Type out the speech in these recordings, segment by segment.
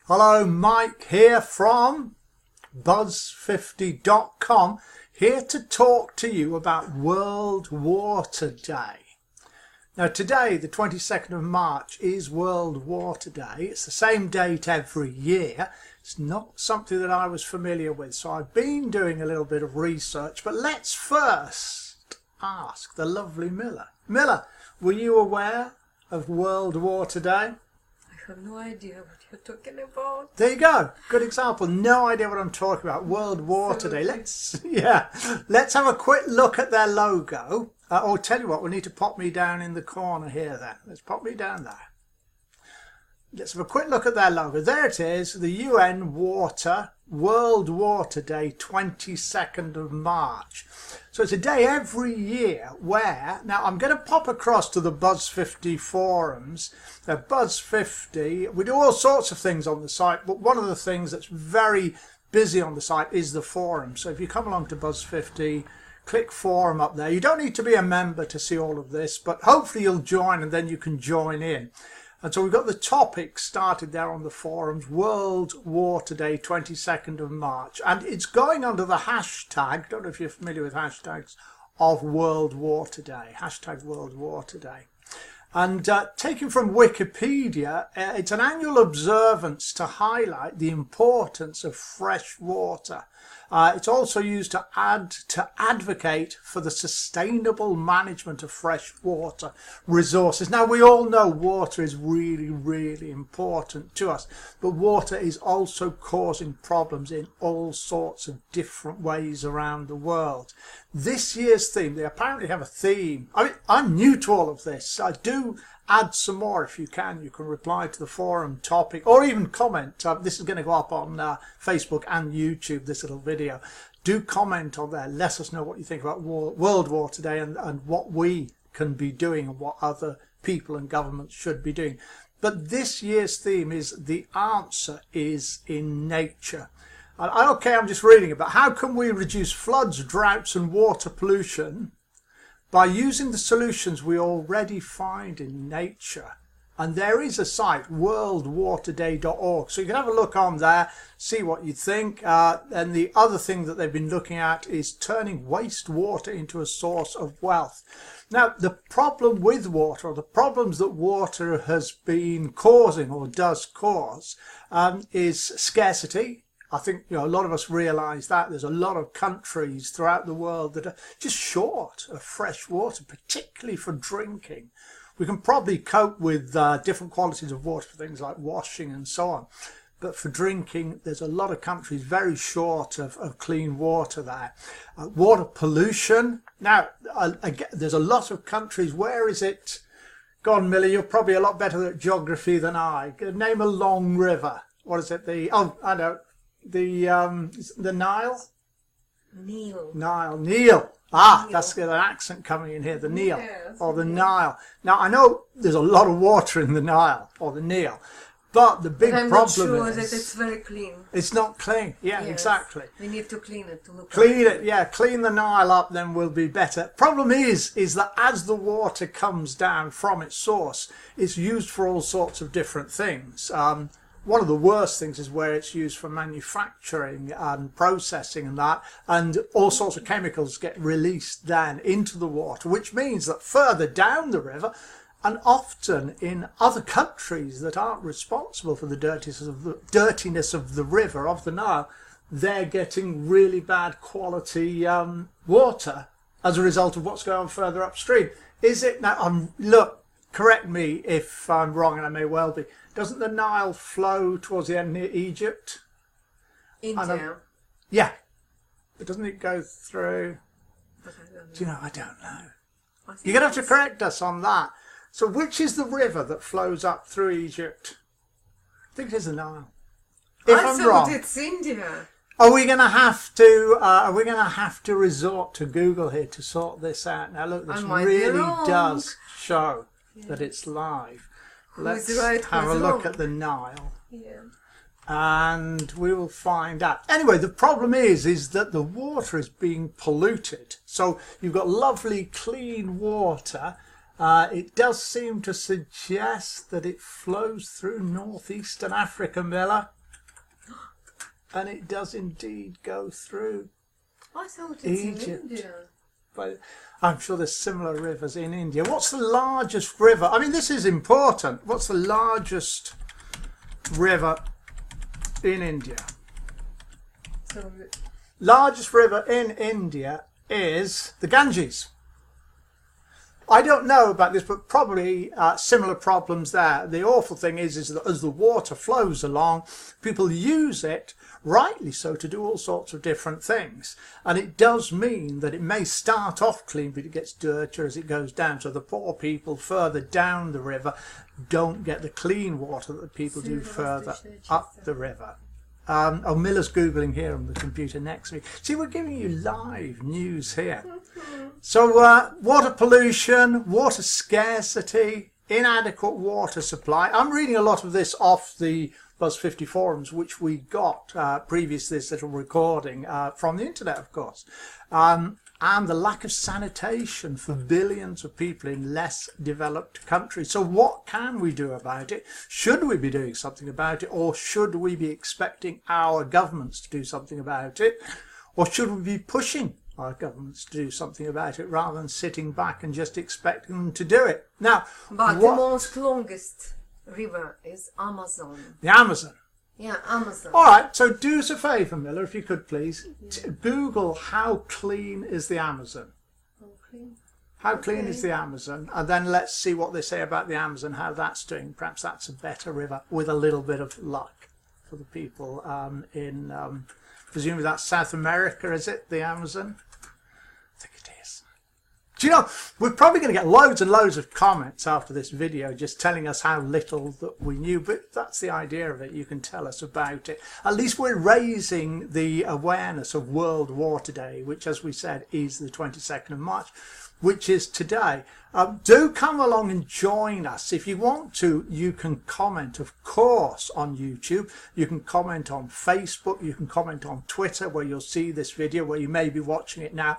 Hello, Mike here from buzz50.com, here to talk to you about World Water Day. Now today, the 22nd of March, is World Water Day. It's the same date every year. It's not something that I was familiar with, so I've been doing a little bit of research. But let's first ask the lovely Mila. Mila, were you aware of World Water Day? I have no idea what you're talking about. There you go. Good example. No idea what I'm talking about. World Water Day. Let's have a quick look at their logo. Or tell you what, we need to pop me down in the corner here then. Let's pop me down there. Let's have a quick look at their logo. There it is, the UN World Water Day, 22nd of March. So it's a day every year where, now I'm going to pop across to the Buzz50 forums. Buzz50, we do all sorts of things on the site, but one of the things that's very busy on the site is the forum. So if you come along to Buzz50, click forum up there. You don't need to be a member to see all of this, but hopefully you'll join and then you can join in. And so we've got the topic started there on the forums, World Water Day, 22nd of March. And it's going under the hashtag, don't know if you're familiar with hashtags, of World Water Day, hashtag World Water Day. And taken from Wikipedia, it's an annual observance to highlight the importance of fresh water. It's also used to advocate for the sustainable management of fresh water resources. Now, we all know water is really, really important to us, but water is also causing problems in all sorts of different ways around the world. This year's theme, they apparently have a theme. I mean, I'm new to all of this. I do add some more if you can. You can reply to the forum topic or even comment. This is going to go up on Facebook and YouTube, this little video. Do comment on there. Let us know what you think about World Water Day and what we can be doing and what other people and governments should be doing. But this year's theme is the answer is in nature. Okay, I'm just reading about how can we reduce floods, droughts and water pollution by using the solutions we already find in nature. And there is a site, worldwaterday.org, so you can have a look on there, see what you think. And the other thing that they've been looking at is turning wastewater into a source of wealth. Now, the problem with water, or the problems that water has been causing or does cause, is scarcity. I think a lot of us realise that there's a lot of countries throughout the world that are just short of fresh water, particularly for drinking. We can probably cope with different qualities of water for things like washing and so on. But for drinking, there's a lot of countries very short of clean water there. Water pollution. Now, again, there's a lot of countries. Where is it? Go on, Millie, you're probably a lot better at geography than I. Name a long river. What is it? I know. The Nile? Nile. Nile. That's got an accent coming in here. The Nile, yes, or the Nile. Now, I know there's a lot of water in the Nile, or the Nile, but the big problem not sure that it's very clean. It's not clean. Yeah, yes, exactly. We need to clean it to look clean it. Yeah, clean the Nile up, then we'll be better. Problem is that as the water comes down from its source, it's used for all sorts of different things. One of the worst things is where it's used for manufacturing and processing and that, and all sorts of chemicals get released then into the water, which means that further down the river, and often in other countries that aren't responsible for the dirtiness of the river, of the Nile, they're getting really bad quality water as a result of what's going on further upstream. Is it now? Look, correct me if I'm wrong, and I may well be. Doesn't the Nile flow towards the end near Egypt? India. Yeah. But doesn't it go through? Do you know? I don't know. You're going to have to correct us on that. So which is the river that flows up through Egypt? I think it is the Nile. If I'm wrong. It's India. Are we going to have to resort to Google here to sort this out? Now look, this really does show that it's live. Let's have a look at the Nile. Yeah. And we will find out. Anyway, the problem is that the water is being polluted. So you've got lovely clean water It does seem to suggest that it flows through northeastern Africa, Miller. And it does indeed go through I thought it's Egypt. in India. But I'm sure there's similar rivers in India. What's the largest river? I mean, this is important. What's the largest river in India? So, Largest river in India is the Ganges. I don't know about this, but probably similar problems there. The awful thing is that as the water flows along, people use it, rightly so, to do all sorts of different things. And it does mean that it may start off clean, but it gets dirtier as it goes down. So the poor people further down the river don't get the clean water that the people do further up the river. Miller's Googling here on the computer next to me. See, we're giving you live news here. So water pollution, water scarcity, inadequate water supply. I'm reading a lot of this off the Buzz 50 forums, which we got previous to this little recording from the internet, of course. And the lack of sanitation for billions of people in less developed countries. So what can we do about it? Should we be doing something about it, or should we be expecting our governments to do something about it? Or should we be pushing our governments to do something about it rather than sitting back and just expecting them to do it? Now, but the most longest river is Amazon. The Amazon. Yeah, Amazon. All right, so do us a favour, Miller, if you could please. Google how clean is the Amazon. Okay. How clean is the Amazon? And then let's see what they say about the Amazon, how that's doing. Perhaps that's a better river with a little bit of luck for the people in, presumably that's South America, is it, the Amazon? I think it is. Do you know, we're probably going to get loads and loads of comments after this video just telling us how little that we knew, but that's the idea of it. You can tell us about it. At least we're raising the awareness of World Water Day, which, as we said, is the 22nd of March, which is today. Do come along and join us. If you want to, you can comment, of course, on YouTube. You can comment on Facebook. You can comment on Twitter, where you'll see this video, where you may be watching it now.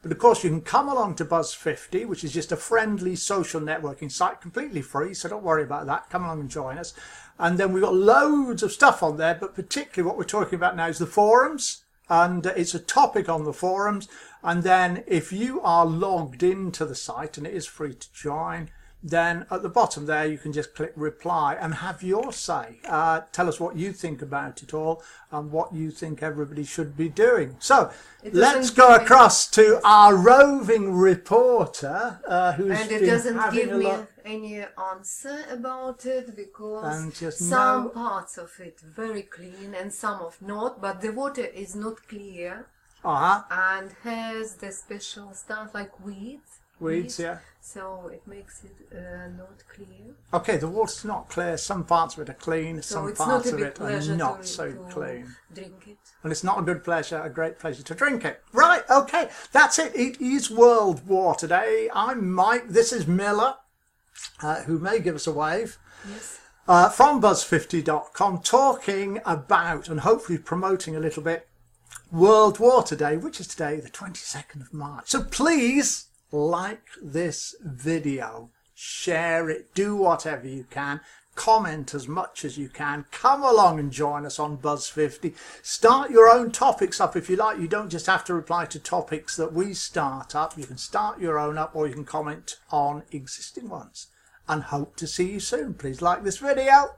But of course, you can come along to Buzz 50, which is just a friendly social networking site, completely free, so don't worry about that. Come along and join us. And then we've got loads of stuff on there, but particularly what we're talking about now is the forums. And it's a topic on the forums. And then if you are logged into the site, and it is free to join, then at the bottom there you can just click reply and have your say. Tell us what you think about it all and what you think everybody should be doing. So let's go across to our roving reporter who's and it been doesn't having give a me look. Any answer about it, because And just some parts of it very clean and some of not, but the water is not clear and has the special stuff like weeds. Weeds, yeah. So it makes it not clear. Okay, the water's not clear. Some parts of it are clean, So some it's parts not a of big it are pleasure not to so clean. drink it. And it's not a good pleasure, a great pleasure to drink it. Right, okay, that's it. It is World Water Day. I'm Mike. This is Miller, who may give us a wave. Yes. From buzz50.com, talking about and hopefully promoting a little bit World Water Day, which is today, the 22nd of March. So please like this video, share it, do whatever you can, comment as much as you can, come along and join us on Buzz 50. Start your own topics up if you like. You don't just have to reply to topics that we start up. You can start your own up, or you can comment on existing ones. And hope to see you soon. Please like this video.